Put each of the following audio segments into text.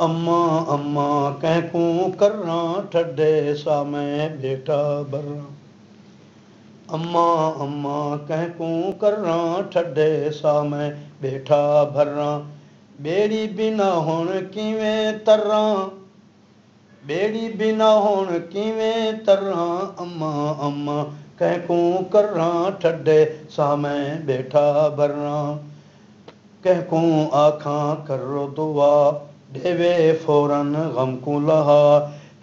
अम्मा अम्मा कहकू करना ठड्डे सा मैं बेटा बर्रा। अम्मा अम्मा कहकू करना ठड्डे सा मैं बेटा भर्रा। बेड़ी बिना हुण किवें तर्रा, बेड़ी बिना हुण किवें तर्रा। अम्मा अम्मा कहकू करना ठड्डे सा मैं बेटा भर्रा। कहकू आखां करो दुआ देवे फौरन गम को लहा।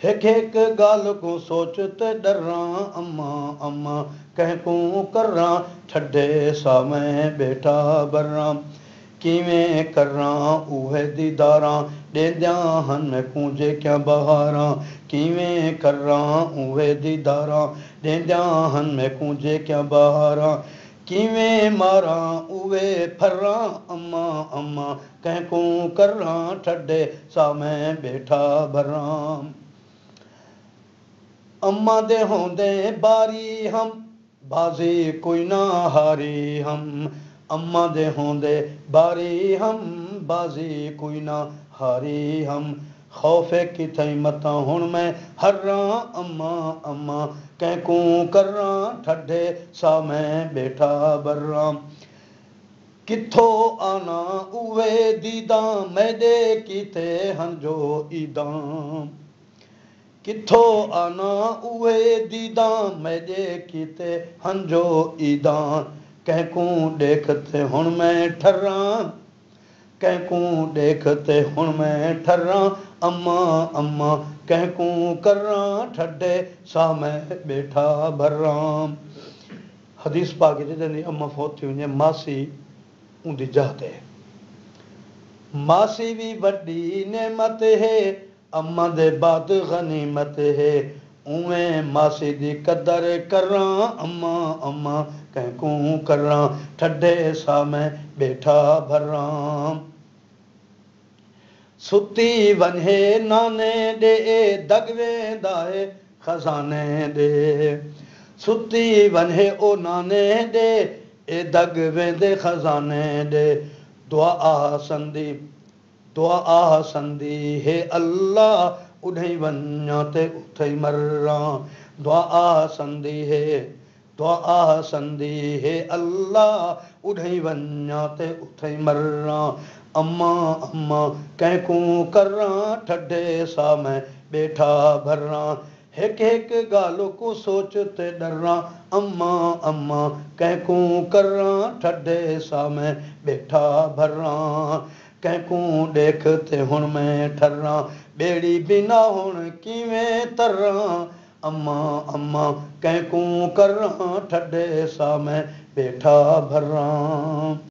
हिक हिक गाल को सोचते डर्रा। अम्मा अम्मा कहकू करना ठड्डे सा मैं बेटा बर्रा। किवें करना उहे दीदारा देंद्या हन कूंजे क्या बहारा। किवें करना उहे दीदारा देंद्या हन मैं कूंजे क्या बहारा। किवें मारा उवे फर्रा। अम्मा अम्मा कहकू करना ठड्डे सा मैं बेटा भर्रा। अम्मा दे होंदे बारी हम बाजी कोई ना हारी हम। अम्मा दे होंदे बारी हम बाजी कोई ना हारी हम। खौफे किथई मता हुण मैं हर्रा। अम्मा अम्मा कहकू करना ठड्डे सा मैं बेटा बर्रा। किथो आना उवे दीदा मैदे कीते हन जो ईदा। किथो आना उवे दीदा मैदे कीते हन जो ईदा। कहकू देखते हुण मैं ठर्रा, कहकू देखते हुण मैं ठर्रा। अम्मा अम्मा कहकू करना ठड्डे सा मैं बेटा भर्रा। हदीस पाक जी अम्मा फौत थी वञे मासी उंदी जाह ते। मासी भी वड्डी नेमत है अम्मा दे बाद गनीमत है। उवें मासी दी कदर करना। अम्मा अम्मा कहकू करना ठड्डे सा मैं बेटा भर्रा। सुती वन्हे नाने दे दग वेंदा है खजाने दे। सुती वन्हे ओ नाने दे ए दग वेंदे खजाने दे। दुआ आसंदी दुआ आसंदी है अल्लाह उधई वन्या ते उथई मर्रा। दुआ आसंदी है दुआ आसंदी है अल्लाह उधई वन्या ते उथई मर्रा। अम्मा अम्मा कहकू करना ठड्डे सा मैं बेटा भर्रा। हिक हिक गाल को सोचते डर्रा। अम्मा अम्मा कहकू करना ठड्डे सा मैं बेटा भर्रा। कहकू देखते हुण मैं ठर्रा बेड़ी बिना हुण किवें तर्रा। अम्मा अम्मा कहकू करना ठड्डे सा मैं बेटा भर्रा।